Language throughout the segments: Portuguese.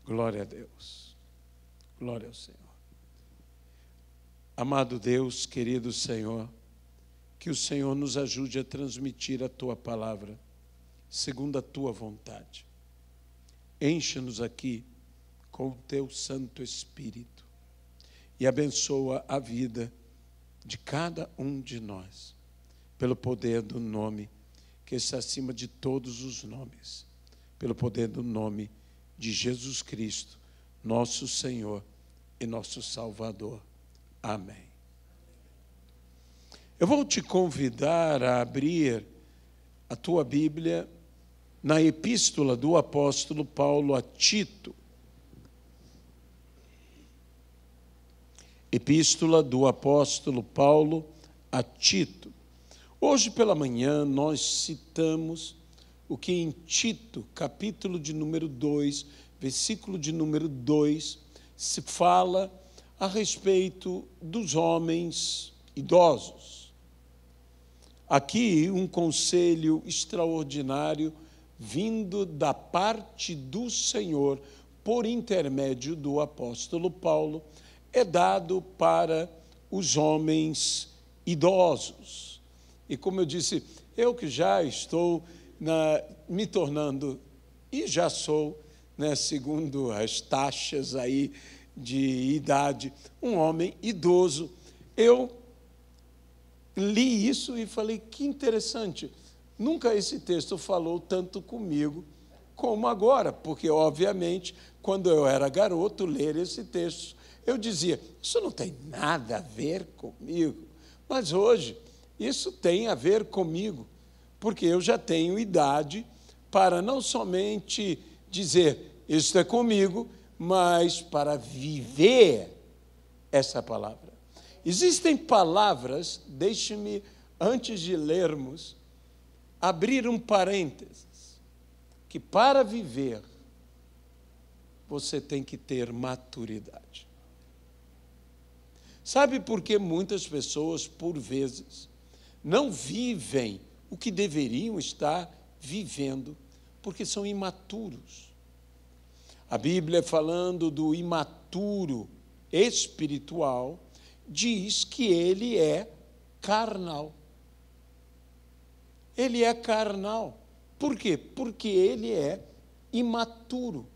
Glória a Deus. Glória ao Senhor. Amado Deus, querido Senhor, que o Senhor nos ajude a transmitir a Tua palavra, segundo a Tua vontade. Enche-nos aqui com o Teu Santo Espírito e abençoa a vida de cada um de nós, pelo poder do nome que está acima de todos os nomes, pelo poder do nome de Jesus Cristo, nosso Senhor e nosso Salvador. Amém. Eu vou te convidar a abrir a tua Bíblia na epístola do apóstolo Paulo a Tito. Epístola do apóstolo Paulo a Tito. Hoje pela manhã nós citamos o que em Tito, capítulo de número 2, versículo de número 2, se fala a respeito dos homens idosos. Aqui um conselho extraordinário vindo da parte do Senhor, por intermédio do apóstolo Paulo, é dado para os homens idosos. E como eu disse, eu que já estou me tornando, e já sou, segundo as taxas aí de idade, um homem idoso, eu li isso e falei, que interessante, nunca esse texto falou tanto comigo como agora, porque, obviamente, quando eu era garoto, ler esse texto, eu dizia, isso não tem nada a ver comigo, mas hoje isso tem a ver comigo, porque eu já tenho idade para não somente dizer, isso é comigo, mas para viver essa palavra. Existem palavras, deixe-me, antes de lermos, abrir um parênteses, que para viver, você tem que ter maturidade. Sabe por que muitas pessoas, por vezes, não vivem o que deveriam estar vivendo? Porque são imaturos. A Bíblia, falando do imaturo espiritual, diz que ele é carnal. Ele é carnal. Por quê? Porque ele é imaturo.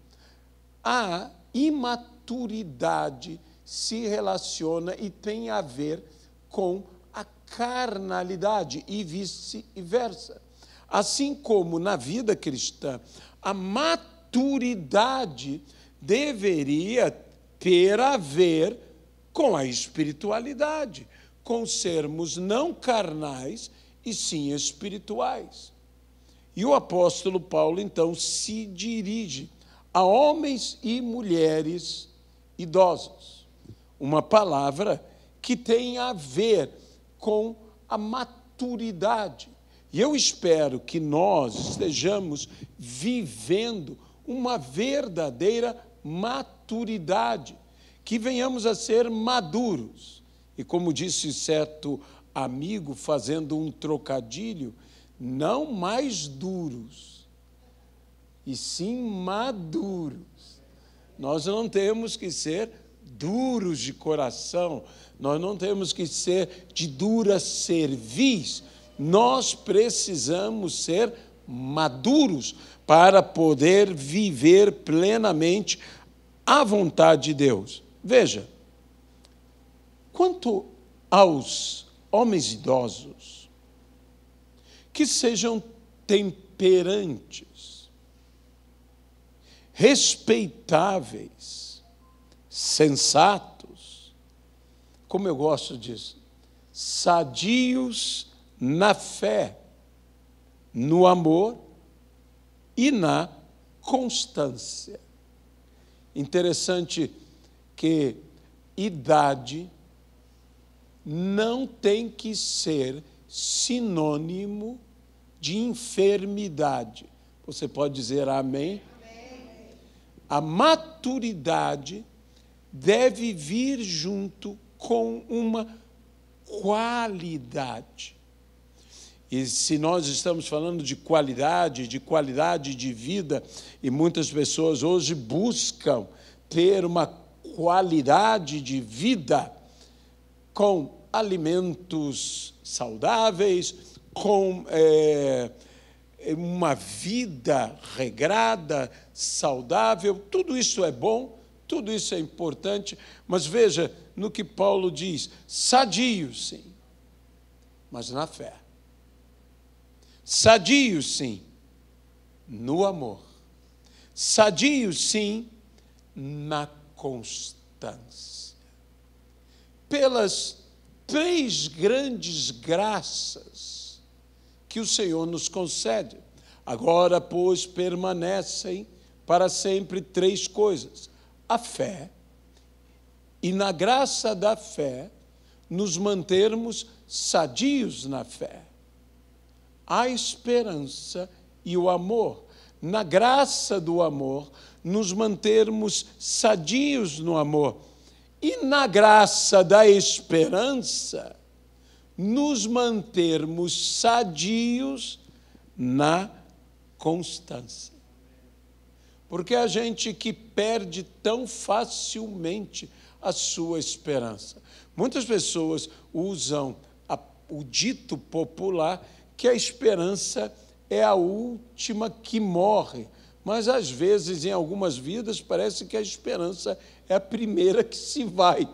A imaturidade se relaciona e tem a ver com a carnalidade e vice-versa. Assim como na vida cristã, a maturidade deveria ter a ver com a espiritualidade, com sermos não carnais e sim espirituais. E o apóstolo Paulo, então, se dirige a homens e mulheres idosos. Uma palavra que tem a ver com a maturidade. E eu espero que nós estejamos vivendo uma verdadeira maturidade, que venhamos a ser maduros. E como disse certo amigo, fazendo um trocadilho, não mais duros, e sim maduros. Nós não temos que ser duros de coração, nós não temos que ser de dura cerviz, nós precisamos ser maduros para poder viver plenamente a vontade de Deus. Veja, quanto aos homens idosos, que sejam temperantes, respeitáveis, sensatos, como eu gosto disso, sadios na fé, no amor e na constância. Interessante que idade não tem que ser sinônimo de enfermidade. Você pode dizer amém? Amém. A maturidade deve vir junto com uma qualidade. E se nós estamos falando de qualidade de vida, e muitas pessoas hoje buscam ter uma qualidade de vida com alimentos saudáveis, com uma vida regrada, saudável, tudo isso é bom, tudo isso é importante, mas veja no que Paulo diz: sadios, sim, mas na fé. Sadios, sim, no amor. Sadios, sim, na constância. Pelas 3 grandes graças que o Senhor nos concede. Agora, pois, permanecem para sempre 3 coisas: a fé, e na graça da fé, nos mantermos sadios na fé. A esperança e o amor. Na graça do amor, nos mantermos sadios no amor. E na graça da esperança, nos mantermos sadios na constância. Porque a gente que perde tão facilmente a sua esperança. Muitas pessoas usam o dito popular que a esperança é a última que morre, mas às vezes, em algumas vidas, parece que a esperança é a primeira que se vai.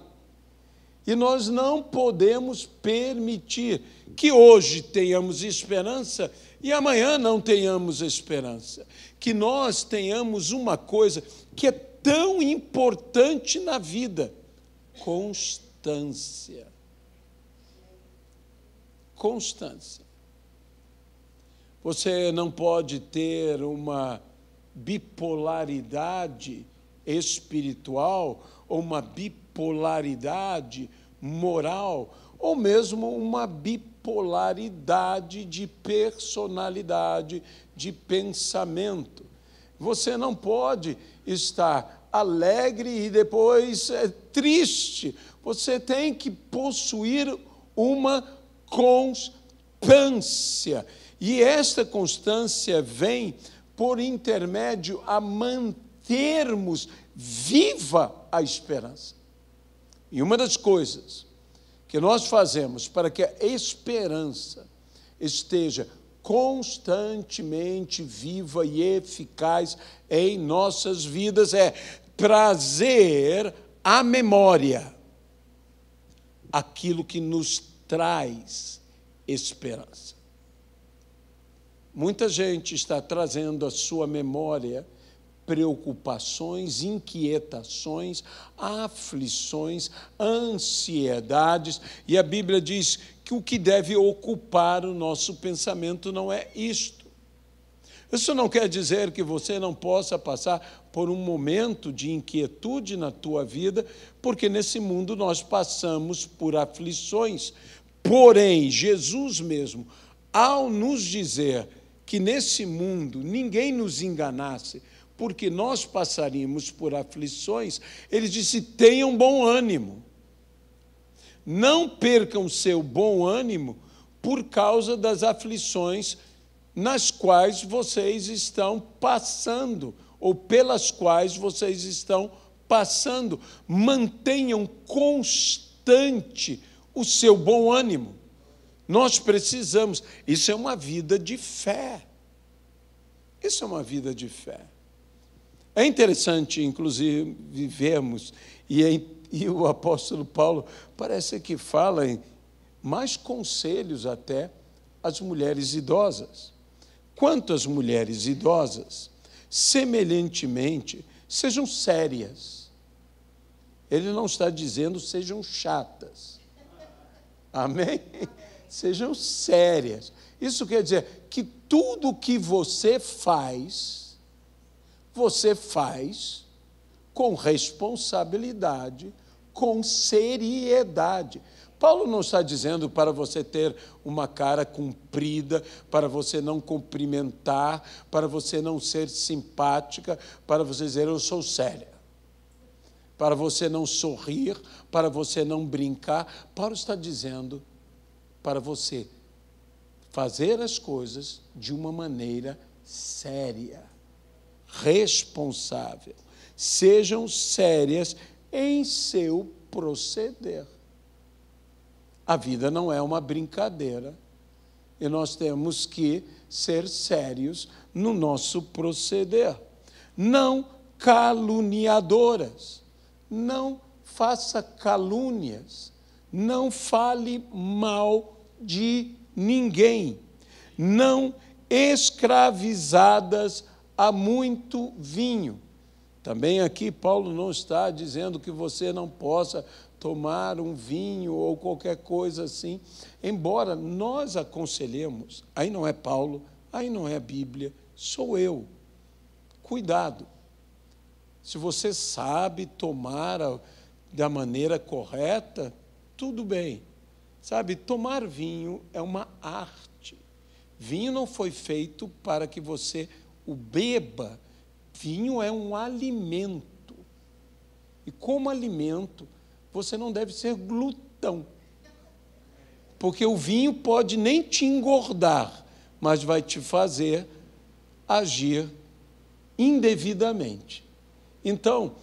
E nós não podemos permitir que hoje tenhamos esperança e amanhã não tenhamos esperança. Que nós tenhamos uma coisa que é tão importante na vida: constância. Constância. Você não pode ter uma bipolaridade espiritual, ou uma bipolaridade moral, ou mesmo uma bipolaridade de personalidade, de pensamento. Você não pode estar alegre e depois triste. Você tem que possuir uma constância. E esta constância vem por intermédio a mantermos viva a esperança. E uma das coisas que nós fazemos para que a esperança esteja constantemente viva e eficaz em nossas vidas é trazer à memória aquilo que nos traz esperança. Muita gente está trazendo à sua memória preocupações, inquietações, aflições, ansiedades, e a Bíblia diz que o que deve ocupar o nosso pensamento não é isto. Isso não quer dizer que você não possa passar por um momento de inquietude na tua vida, porque nesse mundo nós passamos por aflições. Porém, Jesus mesmo, ao nos dizer que nesse mundo ninguém nos enganasse, porque nós passaríamos por aflições, ele disse: tenham bom ânimo. Não percam seu bom ânimo por causa das aflições nas quais vocês estão passando, ou pelas quais vocês estão passando. Mantenham constante o seu bom ânimo. Nós precisamos. Isso é uma vida de fé. Isso é uma vida de fé. É interessante, inclusive, vivermos, e o apóstolo Paulo parece que fala em mais conselhos até às mulheres idosas. Quanto às mulheres idosas, semelhantemente, sejam sérias. Ele não está dizendo sejam chatas. Amém? Sejam sérias. Isso quer dizer que tudo que você faz com responsabilidade, com seriedade. Paulo não está dizendo para você ter uma cara comprida, para você não cumprimentar, para você não ser simpática, para você dizer eu sou séria, para você não sorrir, para você não brincar. Paulo está dizendo para você fazer as coisas de uma maneira séria, responsável. Sejam sérias em seu proceder. A vida não é uma brincadeira e nós temos que ser sérios no nosso proceder. Não caluniadoras, não faça calúnias, não fale mal de ninguém, não escravizadas a muito vinho. Também aqui Paulo não está dizendo que você não possa tomar um vinho ou qualquer coisa assim, embora nós aconselhemos, aí não é Paulo, aí não é a Bíblia, sou eu. Cuidado. Se você sabe tomar da maneira correta, tudo bem. Sabe, tomar vinho é uma arte. Vinho não foi feito para que você o beba. Vinho é um alimento. E como alimento, você não deve ser glutão. Porque o vinho pode nem te engordar, mas vai te fazer agir indevidamente. Então,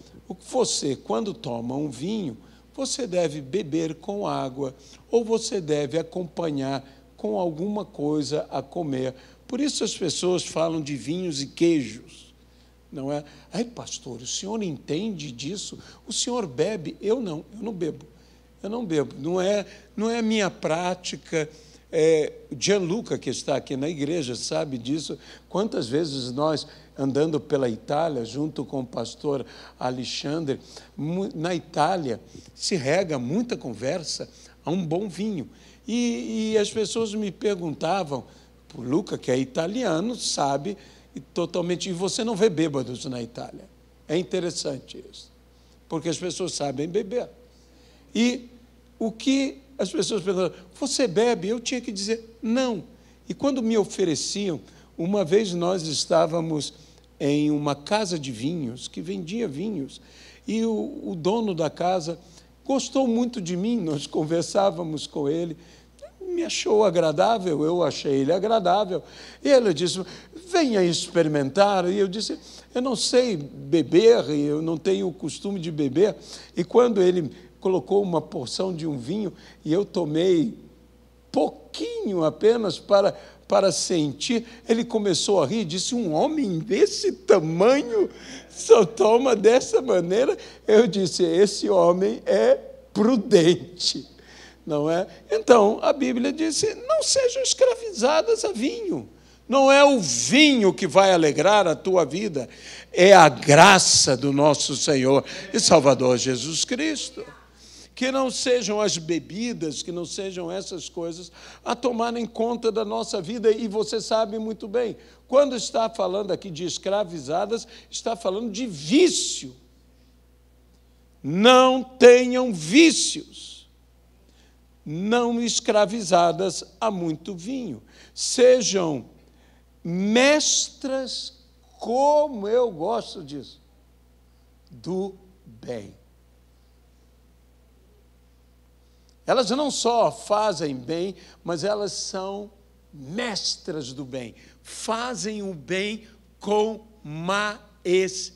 você, quando toma um vinho, você deve beber com água, ou você deve acompanhar com alguma coisa a comer. Por isso as pessoas falam de vinhos e queijos, não é? Ai, pastor, o senhor entende disso? O senhor bebe? Eu não bebo. Eu não bebo. Não é a minha prática. Gianluca, que está aqui na igreja, sabe disso. Quantas vezes nós, andando pela Itália, junto com o pastor Alexandre, na Itália se rega muita conversa a um bom vinho. E as pessoas me perguntavam, o Luca, que é italiano, sabe totalmente, e você não vê bêbados na Itália. É interessante isso, porque as pessoas sabem beber. E o que as pessoas perguntam, você bebe? Eu tinha que dizer, não. E quando me ofereciam, uma vez nós estávamos em uma casa de vinhos, que vendia vinhos, e o dono da casa gostou muito de mim, nós conversávamos com ele, me achou agradável, eu achei ele agradável. E ele disse, venha experimentar. E eu disse, eu não sei beber, eu não tenho o costume de beber. E quando ele colocou uma porção de um vinho, e eu tomei pouquinho apenas para sentir, ele começou a rir, disse, um homem desse tamanho só toma dessa maneira? Eu disse, esse homem é prudente. Não é? Então, a Bíblia disse, não sejam escravizadas a vinho. Não é o vinho que vai alegrar a tua vida, é a graça do nosso Senhor e Salvador Jesus Cristo. Que não sejam as bebidas, que não sejam essas coisas a tomarem conta da nossa vida. E você sabe muito bem, quando está falando aqui de escravizadas, está falando de vício. Não tenham vícios. Não escravizadas a muito vinho. Sejam mestras, como eu gosto disso, do bem. Elas não só fazem bem, mas elas são mestras do bem. Fazem o bem com maestria,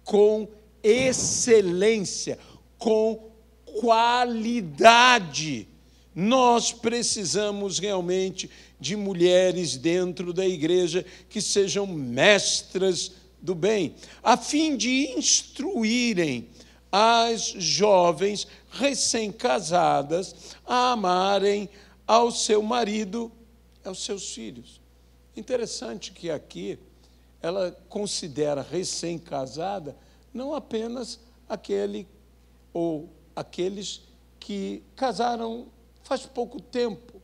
com excelência, com qualidade. Nós precisamos realmente de mulheres dentro da igreja que sejam mestras do bem, a fim de instruírem as jovens recém-casadas a amarem ao seu marido, aos seus filhos. Interessante que aqui ela considera recém-casada não apenas aquele ou aqueles que casaram faz pouco tempo,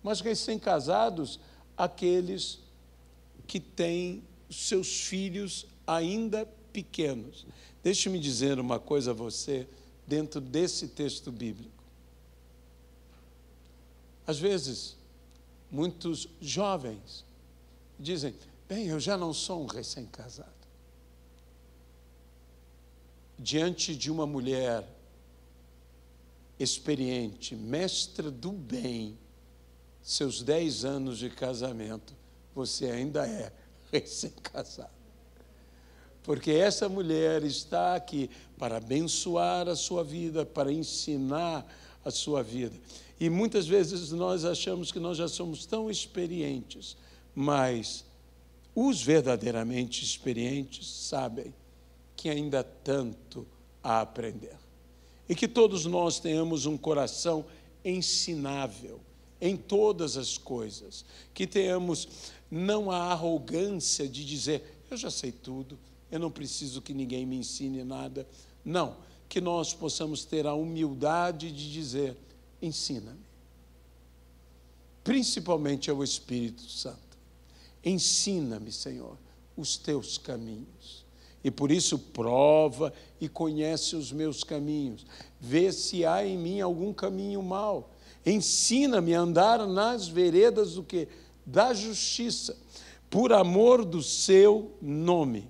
mas recém-casados, aqueles que têm seus filhos ainda pequenos. Deixe-me dizer uma coisa a você, dentro desse texto bíblico. Às vezes, muitos jovens dizem, bem, eu já não sou um recém-casado. Diante de uma mulher experiente, mestra do bem, seus 10 anos de casamento, você ainda é recém-casado. Porque essa mulher está aqui para abençoar a sua vida, para ensinar a sua vida. E muitas vezes nós achamos que nós já somos tão experientes, mas os verdadeiramente experientes sabem que ainda há tanto a aprender. E que todos nós tenhamos um coração ensinável em todas as coisas. Que tenhamos não a arrogância de dizer, eu já sei tudo, eu não preciso que ninguém me ensine nada. Não, que nós possamos ter a humildade de dizer, ensina-me. Principalmente ao Espírito Santo. Ensina-me, Senhor, os teus caminhos. E por isso prova e conhece os meus caminhos. Vê se há em mim algum caminho mau. Ensina-me a andar nas veredas do quê? Da justiça, por amor do seu nome.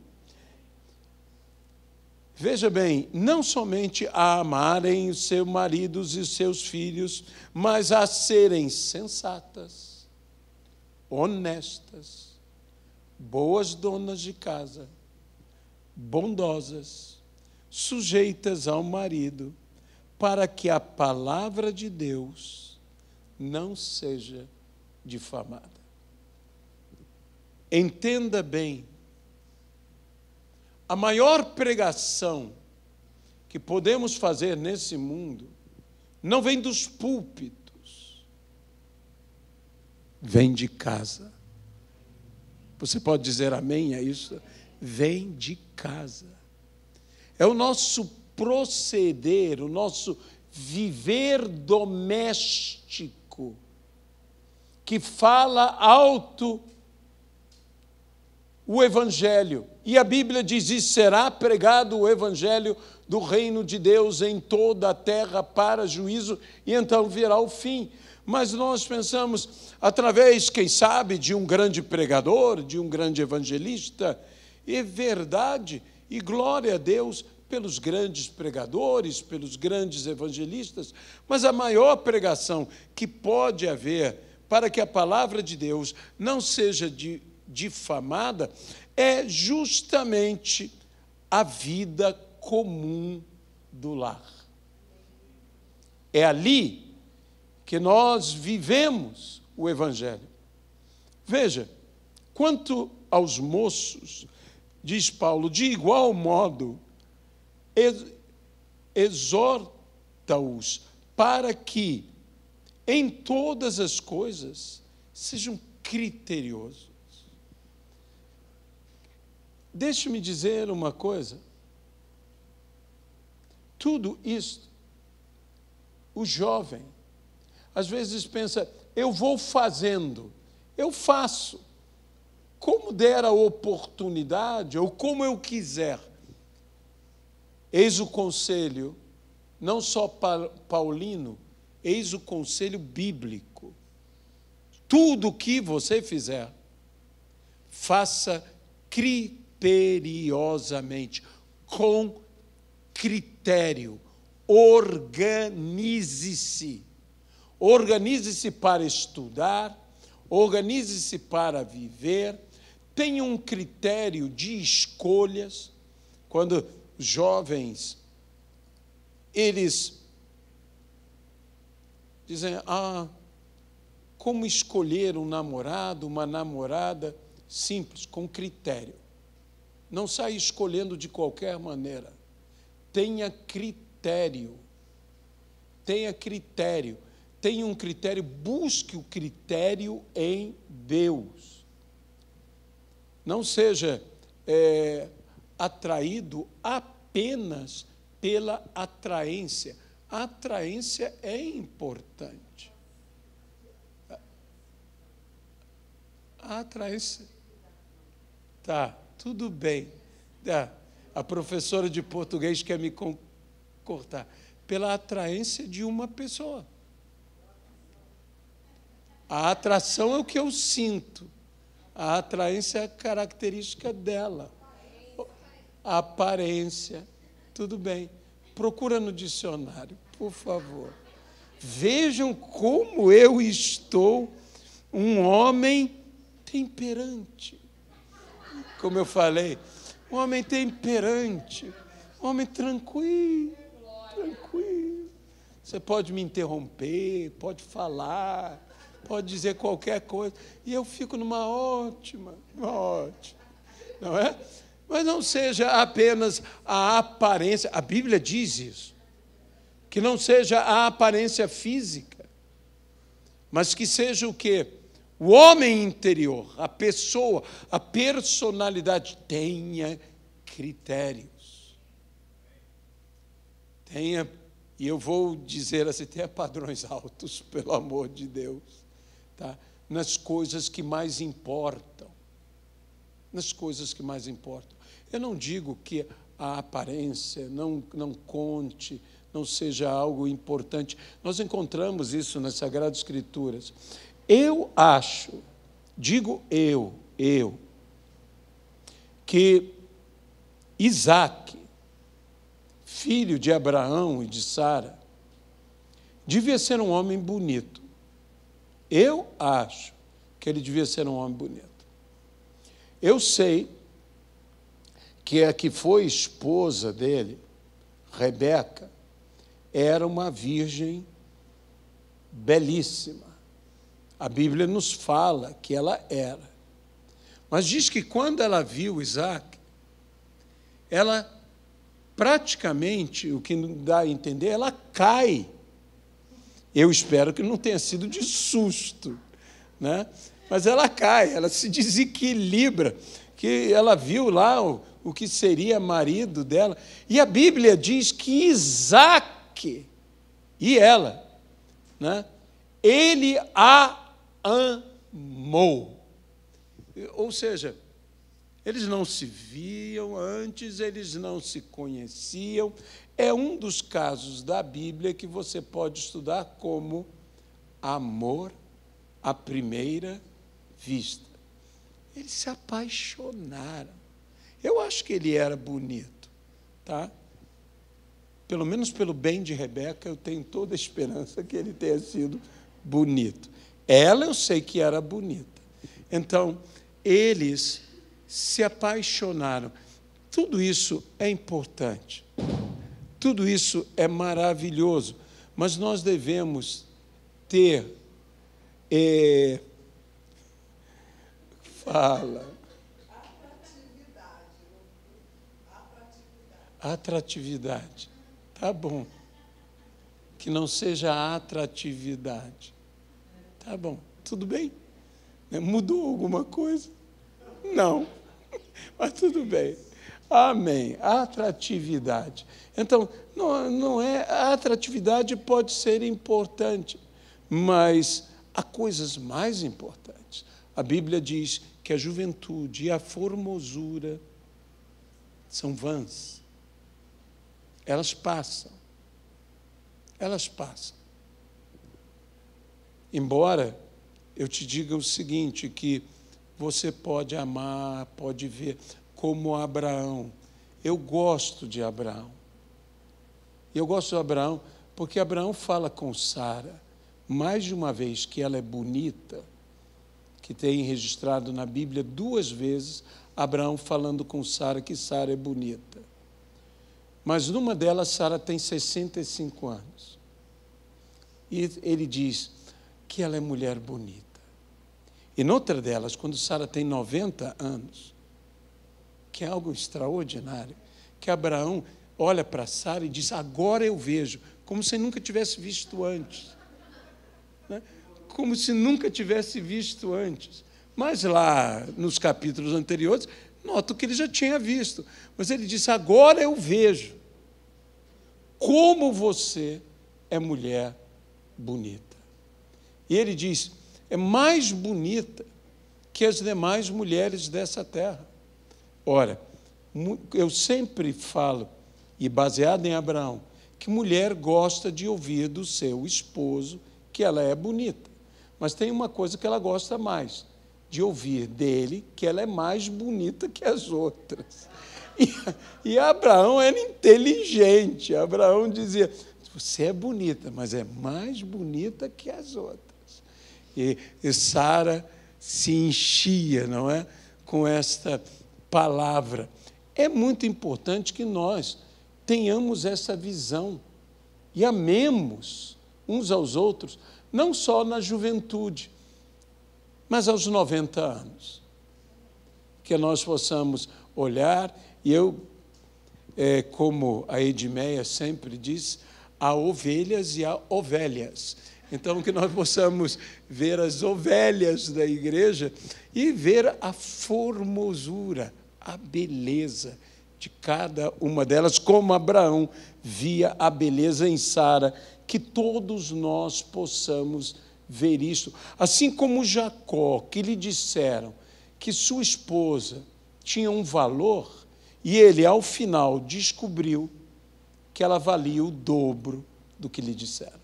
Veja bem, não somente a amarem os seus maridos e os seus filhos, mas a serem sensatas, honestas, boas donas de casa, bondosas, sujeitas ao marido, para que a palavra de Deus não seja difamada. Entenda bem, a maior pregação que podemos fazer nesse mundo não vem dos púlpitos, vem de casa. Você pode dizer amém a isso? Vem de casa. É o nosso proceder, o nosso viver doméstico, que fala alto o Evangelho. E a Bíblia diz, e será pregado o Evangelho do reino de Deus em toda a terra para juízo, e então virá o fim. Mas nós pensamos, através, quem sabe, de um grande pregador, de um grande evangelista, é verdade, e glória a Deus pelos grandes pregadores, pelos grandes evangelistas, mas a maior pregação que pode haver para que a palavra de Deus não seja difamada é justamente a vida comum do lar. É ali que nós vivemos o Evangelho. Veja, quanto aos moços, diz Paulo, de igual modo, exorta-os para que, em todas as coisas, sejam criteriosos. Deixe-me dizer uma coisa. Tudo isto, o jovem, às vezes pensa, eu vou fazendo, eu faço, como der a oportunidade, ou como eu quiser. Eis o conselho, não só paulino, eis o conselho bíblico. Tudo o que você fizer, faça criteriosamente, com critério, organize-se. Organize-se para estudar, organize-se para viver, tenha um critério de escolhas. Quando os jovens, eles dizem, como escolher um namorado, uma namorada? Simples, com critério. Não saia escolhendo de qualquer maneira. Tenha critério. Tenha critério. Tenha um critério, busque o critério em Deus. Não seja atraído apenas pela atraência. A atraência é importante. A atraência... Tá, tudo bem. A professora de português quer me cortar. Pela atraência de uma pessoa. A atração é o que eu sinto. A atraência é a característica dela. A aparência. Tudo bem. Procura no dicionário, por favor. vejam como eu estou um homem temperante. Como eu falei, um homem temperante, um homem tranquilo. Você pode me interromper, pode falar, pode dizer qualquer coisa, e eu fico numa ótima, não é? Mas não seja apenas a aparência, a Bíblia diz isso, que não seja a aparência física, mas que seja o quê? O homem interior, a pessoa, a personalidade, tenha critérios. Tenha, e eu vou dizer assim, tenha padrões altos, pelo amor de Deus, tá? Nas coisas que mais importam. Nas coisas que mais importam. Eu não digo que a aparência não conte, não seja algo importante. Nós encontramos isso nas Sagradas Escrituras. Eu acho, digo eu, que Isaque, filho de Abraão e de Sara, devia ser um homem bonito. Eu acho que ele devia ser um homem bonito. Eu sei que a que foi esposa dele, Rebeca, era uma virgem belíssima. A Bíblia nos fala que ela era. Mas diz que quando ela viu Isaque, ela praticamente, o que dá a entender, ela cai. Eu espero que não tenha sido de susto, né? Mas ela cai, ela se desequilibra, que ela viu lá o que seria marido dela. E a Bíblia diz que Isaque e ela, né, ele a amou. Ou seja, eles não se viam antes, eles não se conheciam. É um dos casos da Bíblia que você pode estudar como amor à primeira vista. Eles se apaixonaram. Eu acho que ele era bonito, tá? Pelo menos pelo bem de Rebeca, eu tenho toda a esperança que ele tenha sido bonito. Ela eu sei que era bonita. Então, eles se apaixonaram. Tudo isso é importante. Tudo isso é maravilhoso. Mas nós devemos ter... Atratividade. Tá bom. Que não seja a atratividade. Tá bom. Tudo bem? Mudou alguma coisa? Não. Mas tudo bem. Amém. Atratividade. Então, não é... A atratividade pode ser importante, mas há coisas mais importantes. A Bíblia diz que a juventude e a formosura são vãs. Elas passam. Elas passam. Embora eu te diga o seguinte, que você pode amar, pode ver, como Abraão. Eu gosto de Abraão. Eu gosto de Abraão porque Abraão fala com Sara mais de uma vez que ela é bonita, que tem registrado na Bíblia 2 vezes Abraão falando com Sara que Sara é bonita. Mas numa delas, Sara tem 65 anos. E ele diz que ela é mulher bonita. E noutra delas, quando Sara tem 90 anos, que é algo extraordinário, que Abraão olha para Sara e diz, agora eu vejo, como se nunca tivesse visto antes. Né? Como se nunca tivesse visto antes. Mas lá, nos capítulos anteriores, noto que ele já tinha visto. Mas ele disse, agora eu vejo como você é mulher bonita. E ele diz, é mais bonita que as demais mulheres dessa terra. Ora, eu sempre falo, e baseado em Abraão, que mulher gosta de ouvir do seu esposo que ela é bonita. Mas tem uma coisa que ela gosta mais, de ouvir dele que ela é mais bonita que as outras. E Abraão era inteligente. Abraão dizia, você é bonita, mas é mais bonita que as outras. E Sara se enchia, não é, com esta palavra. É muito importante que nós tenhamos essa visão e amemos uns aos outros, não só na juventude, mas aos 90 anos. Que nós possamos olhar, e como a Edmeia sempre diz, há ovelhas e há ovelhas. Então, que nós possamos ver as ovelhas da igreja e ver a formosura, a beleza de cada uma delas, como Abraão via a beleza em Sara, que todos nós possamos ver isso. Assim como Jacó, que lhe disseram que sua esposa tinha um valor, e ele, ao final, descobriu que ela valia o dobro do que lhe disseram.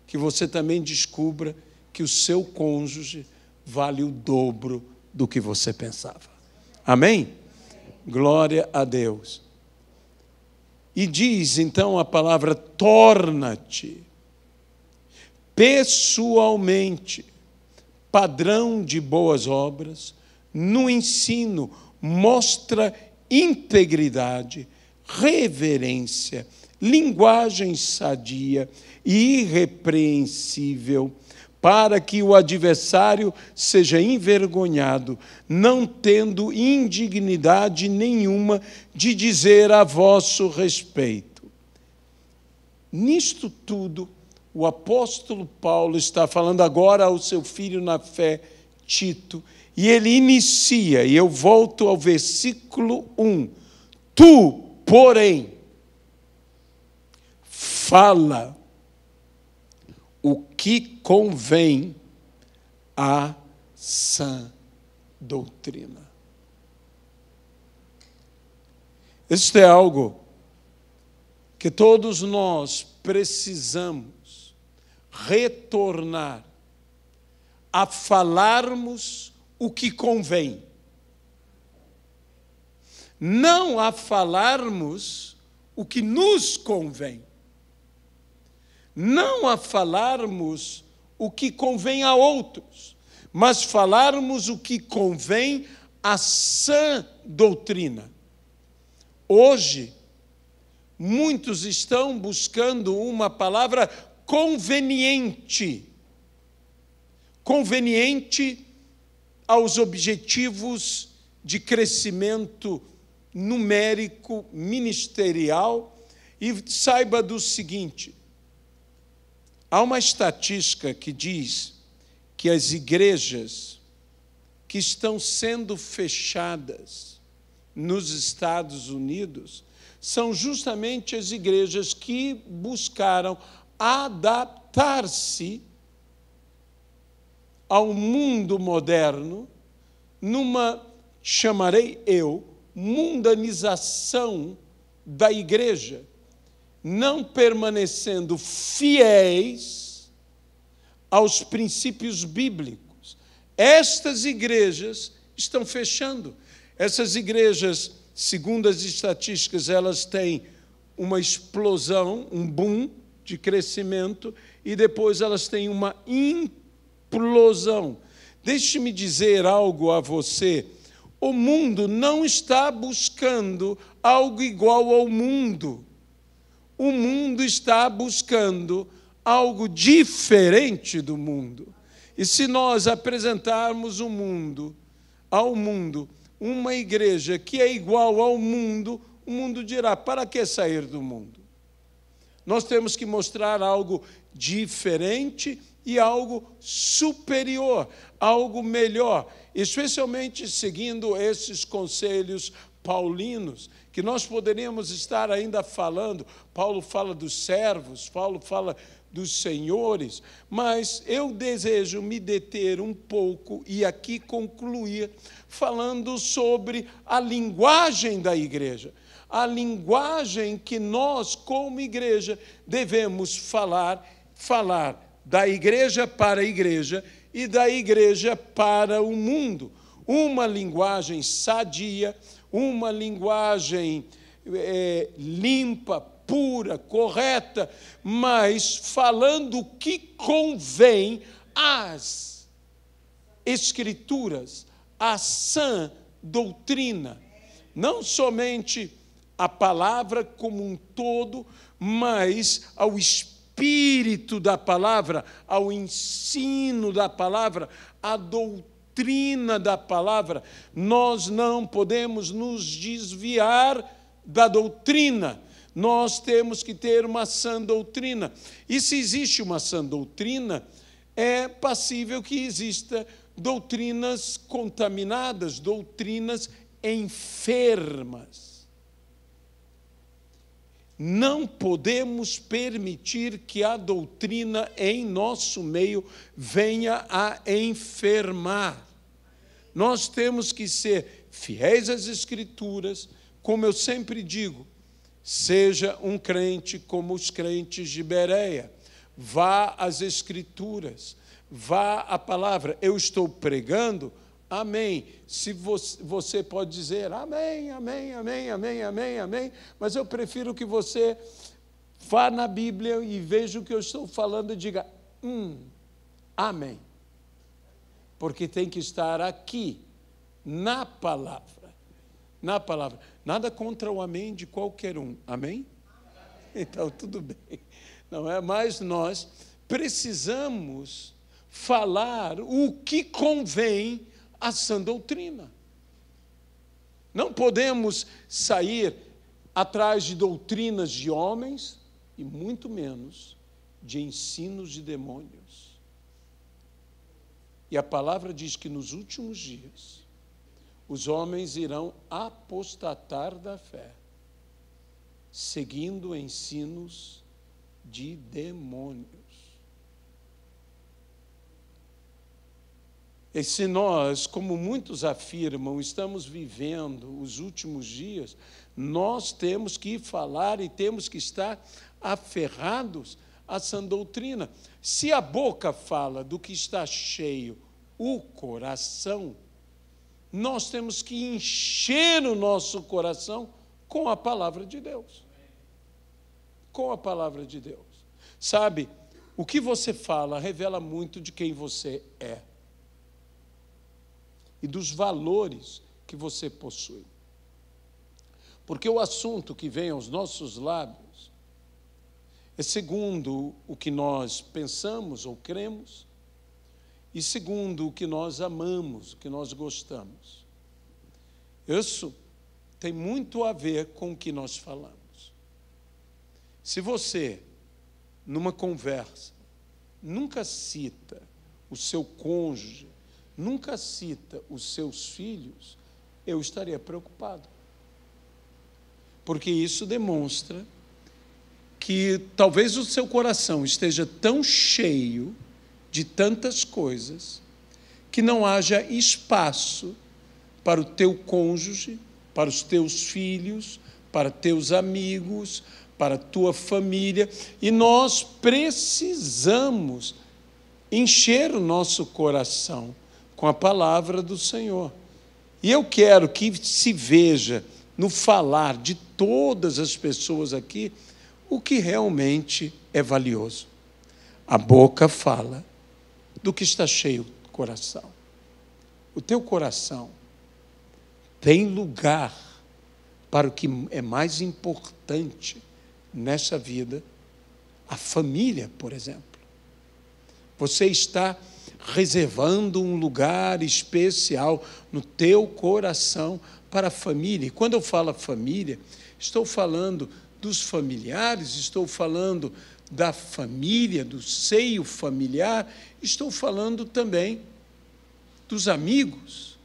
Que você também descubra que o seu cônjuge vale o dobro do que você pensava. Amém? Glória a Deus. E diz, então, a palavra, torna-te pessoalmente padrão de boas obras, no ensino, mostra integridade, reverência, linguagem sadia e irrepreensível, para que o adversário seja envergonhado, não tendo indignidade nenhuma de dizer a vosso respeito. Nisto tudo, o apóstolo Paulo está falando agora ao seu filho na fé, Tito, e ele inicia, e eu volto ao versículo 1. Tu, porém, fala o que convém à sã doutrina. Isto é algo que todos nós precisamos retornar a falarmos o que convém. Não a falarmos o que nos convém. Não a falarmos o que convém a outros, mas falarmos o que convém à sã doutrina. Hoje, muitos estão buscando uma palavra conveniente. Conveniente aos objetivos de crescimento numérico, ministerial. E saiba do seguinte, há uma estatística que diz que as igrejas que estão sendo fechadas nos Estados Unidos são justamente as igrejas que buscaram adaptar-se ao mundo moderno, numa, chamarei eu, mundanização da igreja, não permanecendo fiéis aos princípios bíblicos. Estas igrejas estão fechando. Essas igrejas, segundo as estatísticas, elas têm uma explosão, um boom de crescimento, e depois elas têm uma implosão. Deixe-me dizer algo a você. O mundo não está buscando algo igual ao mundo. O mundo está buscando algo diferente do mundo. E se nós apresentarmos ao mundo uma igreja que é igual ao mundo, o mundo dirá, para que sair do mundo? Nós temos que mostrar algo diferente e algo superior, algo melhor, especialmente seguindo esses conselhos paulinos, que nós poderíamos estar ainda falando. Paulo fala dos servos, Paulo fala dos senhores, mas eu desejo me deter um pouco e aqui concluir falando sobre a linguagem da igreja, a linguagem que nós, como igreja, devemos falar da igreja para a igreja e da igreja para o mundo. Uma linguagem sadia, uma linguagem limpa, pura, correta, mas falando o que convém às Escrituras, à sã doutrina. Não somente a palavra como um todo, mas ao espírito da palavra, ao ensino da palavra, à doutrina da palavra. Nós não podemos nos desviar da doutrina. Nós temos que ter uma sã doutrina. E se existe uma sã doutrina, é passível que exista doutrinas contaminadas, doutrinas enfermas. Não podemos permitir que a doutrina em nosso meio venha a enfermar. Nós temos que ser fiéis às Escrituras, como eu sempre digo, seja um crente como os crentes de Bereia. Vá às Escrituras, vá à palavra. Eu estou pregando, amém. Se você pode dizer amém, amém, amém, amém, amém, amém, mas eu prefiro que você vá na Bíblia e veja o que eu estou falando e diga amém. Porque tem que estar aqui, na palavra. Na palavra. Nada contra o amém de qualquer um. Amém? Então, tudo bem. Não é? Mas nós precisamos falar o que convém à sã doutrina. Não podemos sair atrás de doutrinas de homens e muito menos de ensinos de demônios. E a palavra diz que nos últimos dias os homens irão apostatar da fé, seguindo ensinos de demônios. E se nós, como muitos afirmam, estamos vivendo os últimos dias, nós temos que falar e temos que estar aferrados à sã doutrina. Se a boca fala do que está cheio, o coração, nós temos que encher o nosso coração com a palavra de Deus. Com a palavra de Deus. Sabe, o que você fala revela muito de quem você é e dos valores que você possui. Porque o assunto que vem aos nossos lábios é segundo o que nós pensamos ou cremos e segundo o que nós amamos, o que nós gostamos. Isso tem muito a ver com o que nós falamos. Se você, numa conversa, nunca cita o seu cônjuge, nunca cita os seus filhos, eu estaria preocupado. Porque isso demonstra que talvez o seu coração esteja tão cheio de tantas coisas que não haja espaço para o teu cônjuge, para os teus filhos, para teus amigos, para a tua família. E nós precisamos encher o nosso coração com a palavra do Senhor. E eu quero que se veja no falar de todas as pessoas aqui o que realmente é valioso. A boca fala do que está cheio do coração. O teu coração tem lugar para o que é mais importante nessa vida, a família, por exemplo. Você está reservando um lugar especial no teu coração para a família. E quando eu falo família, estou falando dos familiares, estou falando da família, do seio familiar, estou falando também dos amigos.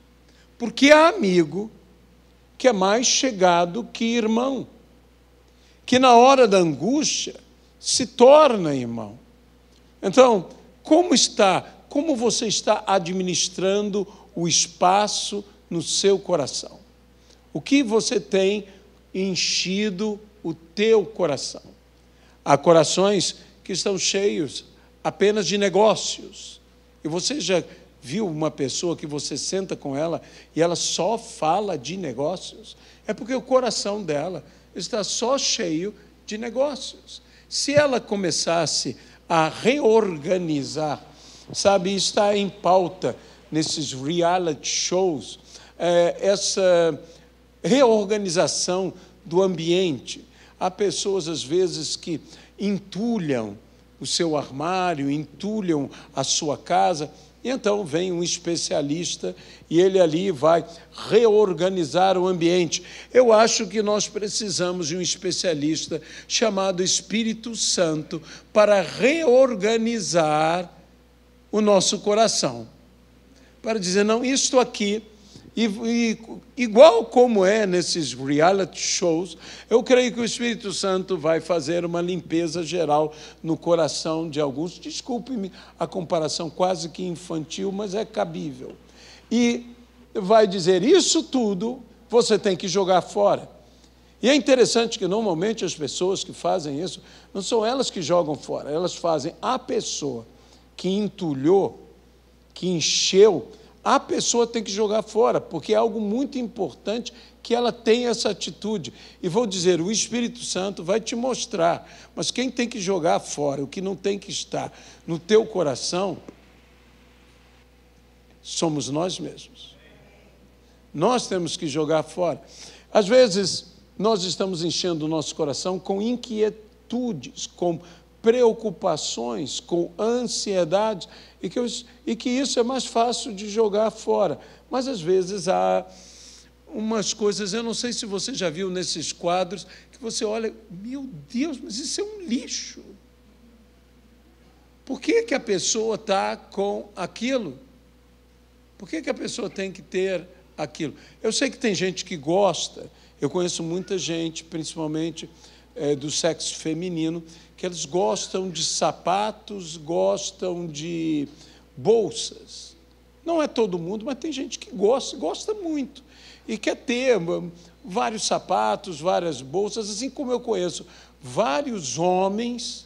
Porque há amigo que é mais chegado que irmão, que na hora da angústia se torna irmão. Então, como você está administrando o espaço no seu coração? O que você tem enchido o teu coração? Há corações que estão cheios apenas de negócios. E você já viu uma pessoa que você senta com ela e ela só fala de negócios? É porque o coração dela está só cheio de negócios. Se ela começasse a reorganizar, sabe, está em pauta nesses reality shows, essa reorganização do ambiente. Há pessoas, às vezes, que entulham o seu armário, entulham a sua casa, e então vem um especialista e ele ali vai reorganizar o ambiente. Eu acho que nós precisamos de um especialista chamado Espírito Santo para reorganizar o nosso coração. Para dizer, não, isto aqui, igual como é nesses reality shows, eu creio que o Espírito Santo vai fazer uma limpeza geral no coração de alguns. Desculpe-me a comparação quase que infantil, mas é cabível. E vai dizer, isso tudo você tem que jogar fora. E é interessante que normalmente as pessoas que fazem isso, não são elas que jogam fora, elas fazem a pessoa que entulhou, que encheu, a pessoa tem que jogar fora, porque é algo muito importante que ela tenha essa atitude. E vou dizer, o Espírito Santo vai te mostrar, mas quem tem que jogar fora, o que não tem que estar no teu coração, somos nós mesmos. Nós temos que jogar fora. Às vezes, nós estamos enchendo o nosso coração com inquietudes, com preocupações, com ansiedade, e que isso é mais fácil de jogar fora. Mas, às vezes, há umas coisas, eu não sei se você já viu nesses quadros, que você olha, meu Deus, mas isso é um lixo. Por que que a pessoa está com aquilo? Por que que a pessoa tem que ter aquilo? Eu sei que tem gente que gosta, eu conheço muita gente, principalmente do sexo feminino, que eles gostam de sapatos, gostam de bolsas. Não é todo mundo, mas tem gente que gosta muito, e quer ter vários sapatos, várias bolsas, assim como eu conheço vários homens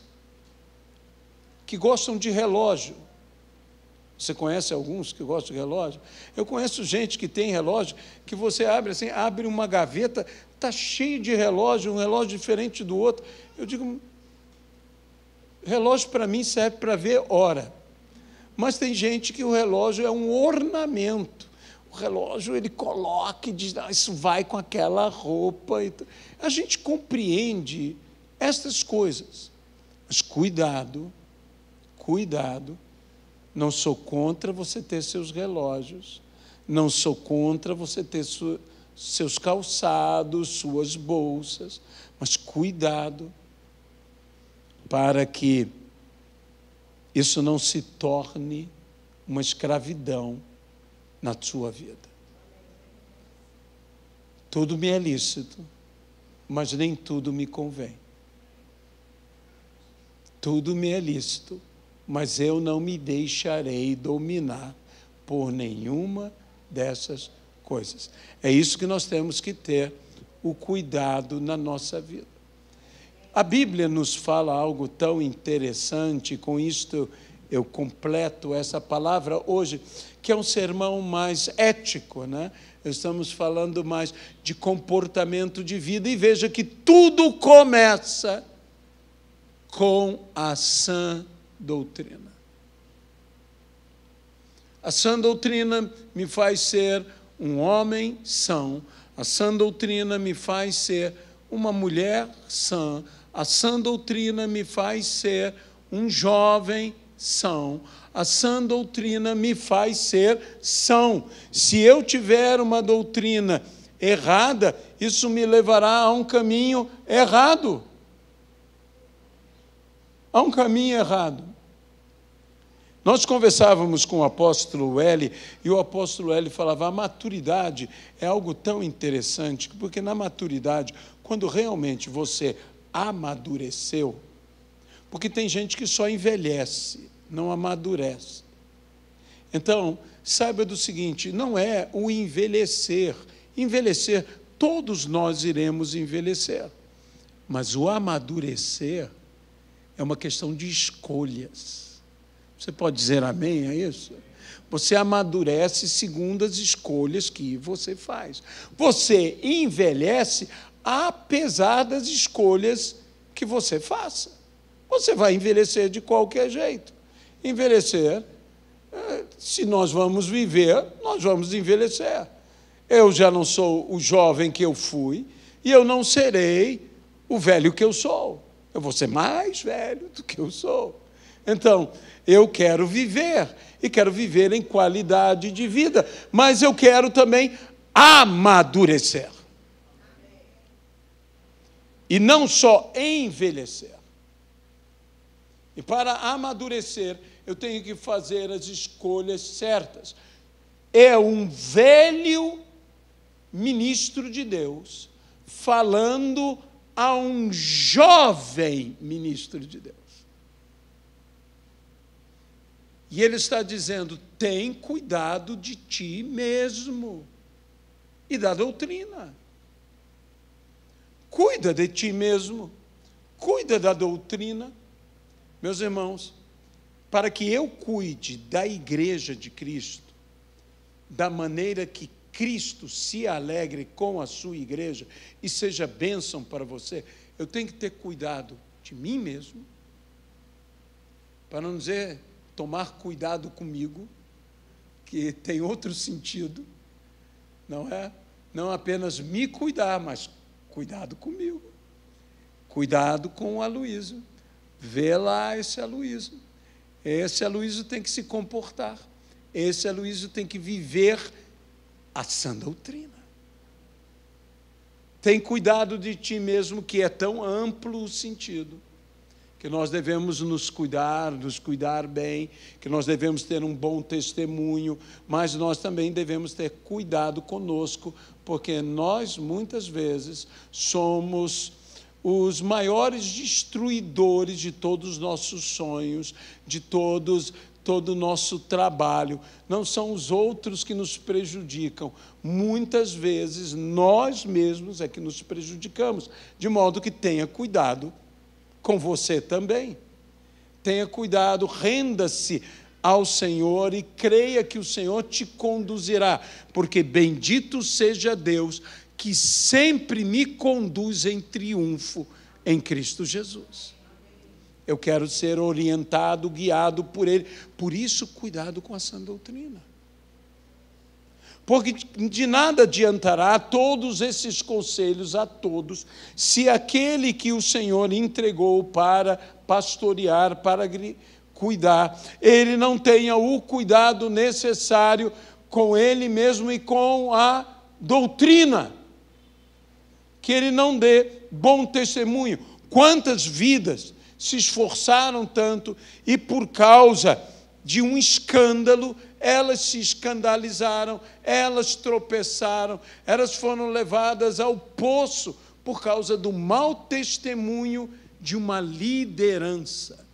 que gostam de relógio. Você conhece alguns que gostam de relógio? Eu conheço gente que tem relógio, que você abre assim, abre uma gaveta, está cheio de relógio, um relógio diferente do outro. Eu digo, relógio para mim serve para ver hora. Mas tem gente que o relógio é um ornamento. O relógio ele coloca e diz, isso vai com aquela roupa. A gente compreende estas coisas. Mas cuidado, não sou contra você ter seus relógios, não sou contra você ter seus calçados, suas bolsas, mas cuidado para que isso não se torne uma escravidão na sua vida. Tudo me é lícito, mas nem tudo me convém. Tudo me é lícito, mas eu não me deixarei dominar por nenhuma dessas coisas. É isso que nós temos que ter o cuidado na nossa vida. A Bíblia nos fala algo tão interessante, com isto eu completo essa palavra hoje, que é um sermão mais ético, né? Estamos falando mais de comportamento de vida, e veja que tudo começa com a sã doutrina. A sã doutrina me faz ser um homem são, a sã doutrina me faz ser uma mulher sã, a sã doutrina me faz ser um jovem são, a sã doutrina me faz ser são. Se eu tiver uma doutrina errada, isso me levará a um caminho errado. A um caminho errado. Nós conversávamos com o apóstolo L, e o apóstolo L falava, a maturidade é algo tão interessante, porque na maturidade, quando realmente você amadureceu, porque tem gente que só envelhece, não amadurece. Então, saiba do seguinte, não é o envelhecer. Envelhecer, todos nós iremos envelhecer. Mas o amadurecer é uma questão de escolhas. Você pode dizer amém a isso? Você amadurece segundo as escolhas que você faz. Você envelhece apesar das escolhas que você faça. Você vai envelhecer de qualquer jeito. Envelhecer, se nós vamos viver, nós vamos envelhecer. Eu já não sou o jovem que eu fui, e eu não serei o velho que eu sou. Eu vou ser mais velho do que eu sou. Então, eu quero viver, e quero viver em qualidade de vida, mas eu quero também amadurecer. E não só envelhecer. E para amadurecer, eu tenho que fazer as escolhas certas. É um velho ministro de Deus falando a um jovem ministro de Deus. E ele está dizendo: tem cuidado de ti mesmo e da doutrina. Cuida de ti mesmo, cuida da doutrina. Meus irmãos, para que eu cuide da igreja de Cristo, da maneira que Cristo se alegre com a sua igreja e seja bênção para você, eu tenho que ter cuidado de mim mesmo, para não dizer tomar cuidado comigo, que tem outro sentido, não é? Não apenas me cuidar, mas cuidado comigo, cuidado com o Aloísio. Vê lá esse Aloísio. Esse Aloísio tem que se comportar. Esse Aloísio tem que viver a sã doutrina. Tem cuidado de ti mesmo, que é tão amplo o sentido, que nós devemos nos cuidar bem, que nós devemos ter um bom testemunho, mas nós também devemos ter cuidado conosco, porque nós, muitas vezes, somos os maiores destruidores de todos os nossos sonhos, de todo o nosso trabalho. Não são os outros que nos prejudicam. Muitas vezes, nós mesmos é que nos prejudicamos, de modo que tenha cuidado com você também. Tenha cuidado, renda-se ao Senhor e creia que o Senhor te conduzirá, porque bendito seja Deus que sempre me conduz em triunfo em Cristo Jesus. Eu quero ser orientado, guiado por Ele. Por isso, cuidado com a sã doutrina. Porque de nada adiantará todos esses conselhos a todos, se aquele que o Senhor entregou para pastorear, para cuidar, ele não tenha o cuidado necessário com ele mesmo e com a doutrina, que ele não dê bom testemunho. Quantas vidas se esforçaram tanto e por causa de um escândalo, elas se escandalizaram, elas tropeçaram, elas foram levadas ao poço por causa do mau testemunho de uma liderança.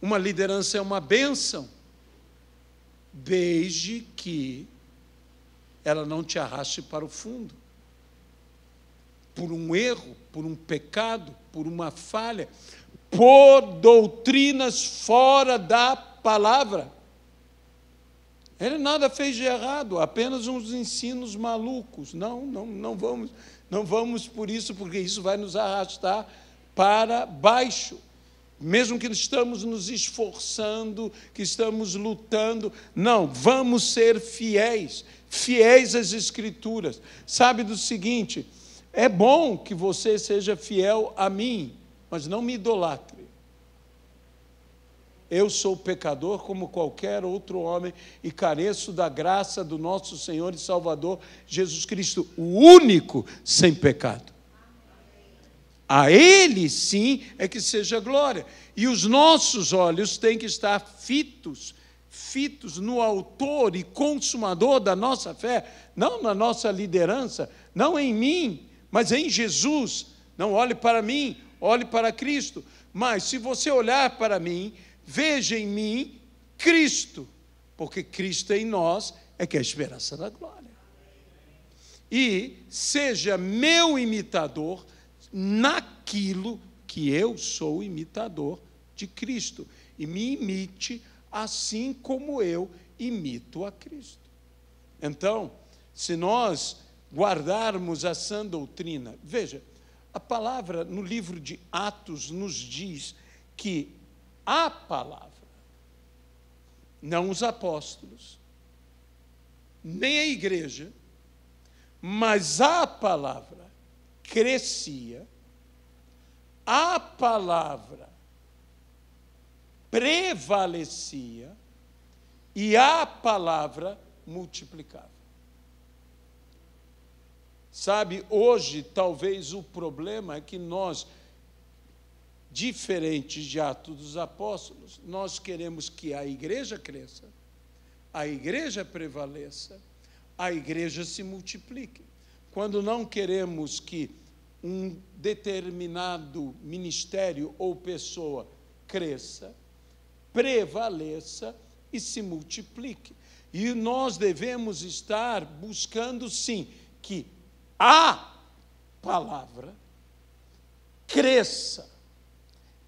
Uma liderança é uma bênção, desde que ela não te arraste para o fundo, por um erro, por um pecado, por uma falha, por doutrinas fora da palavra. Ele nada fez de errado, apenas uns ensinos malucos. Não vamos por isso, porque isso vai nos arrastar para baixo. Mesmo que estamos nos esforçando, que estamos lutando, não, vamos ser fiéis às Escrituras. Sabe do seguinte, é bom que você seja fiel a mim, mas não me idolatre. Eu sou pecador como qualquer outro homem e careço da graça do nosso Senhor e Salvador Jesus Cristo, o único sem pecado. A Ele, sim, é que seja glória. E os nossos olhos têm que estar fitos no autor e consumador da nossa fé, não na nossa liderança, não em mim, mas em Jesus. Não olhe para mim, olhe para Cristo. Mas se você olhar para mim, veja em mim Cristo, porque Cristo em nós é que é a esperança da glória. E seja meu imitador naquilo que eu sou imitador de Cristo. E me imite assim como eu imito a Cristo. Então, se nós guardarmos a sã doutrina, veja, A palavra no livro de Atos nos diz que a palavra, não os apóstolos, nem a igreja, mas a palavra crescia, a palavra prevalecia e a palavra multiplicava. Sabe, hoje talvez o problema é que nós, diferentes de Atos dos Apóstolos, nós queremos que a igreja cresça, a igreja prevaleça, a igreja se multiplique. Quando não queremos que um determinado ministério ou pessoa cresça, prevaleça e se multiplique. E nós devemos estar buscando, sim, que a palavra cresça,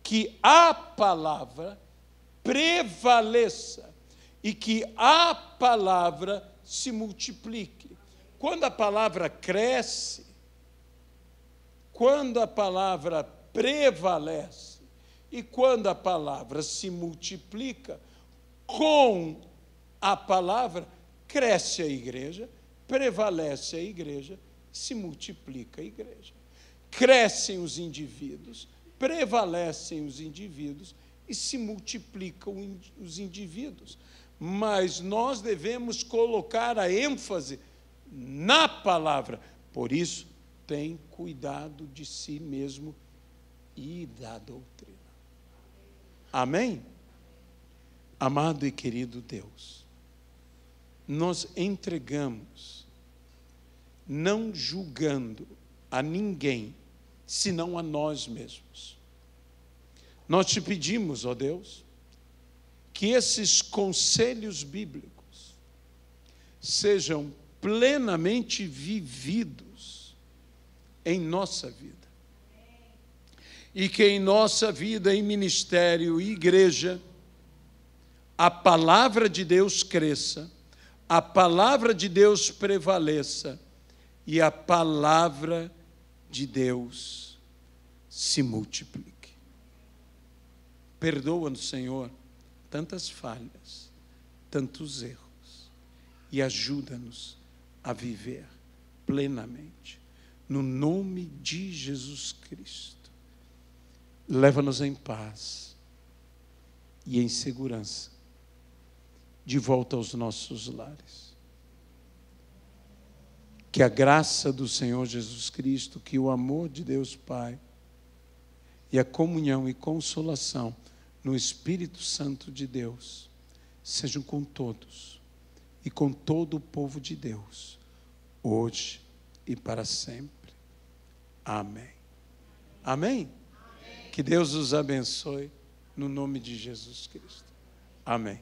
que a palavra prevaleça e que a palavra se multiplique. Quando a palavra cresce, quando a palavra prevalece e quando a palavra se multiplica, com a palavra cresce a igreja, prevalece a igreja, se multiplica a igreja. Crescem os indivíduos, prevalecem os indivíduos e se multiplicam os indivíduos. Mas nós devemos colocar a ênfase na palavra. Por isso, tem cuidado de si mesmo e da doutrina. Amém? Amado e querido Deus, nós entregamos, não julgando a ninguém, senão a nós mesmos. Nós te pedimos, ó Deus, que esses conselhos bíblicos sejam plenamente vividos em nossa vida. E que em nossa vida, em ministério e igreja, a palavra de Deus cresça, a palavra de Deus prevaleça e a palavra de Deus se multiplique. Perdoa-nos, Senhor, tantas falhas, tantos erros, e ajuda-nos a viver plenamente. No nome de Jesus Cristo, leva-nos em paz e em segurança, de volta aos nossos lares. Que a graça do Senhor Jesus Cristo, que o amor de Deus Pai e a comunhão e consolação no Espírito Santo de Deus sejam com todos e com todo o povo de Deus, hoje e para sempre. Amém. Amém? Amém. Que Deus os abençoe no nome de Jesus Cristo. Amém.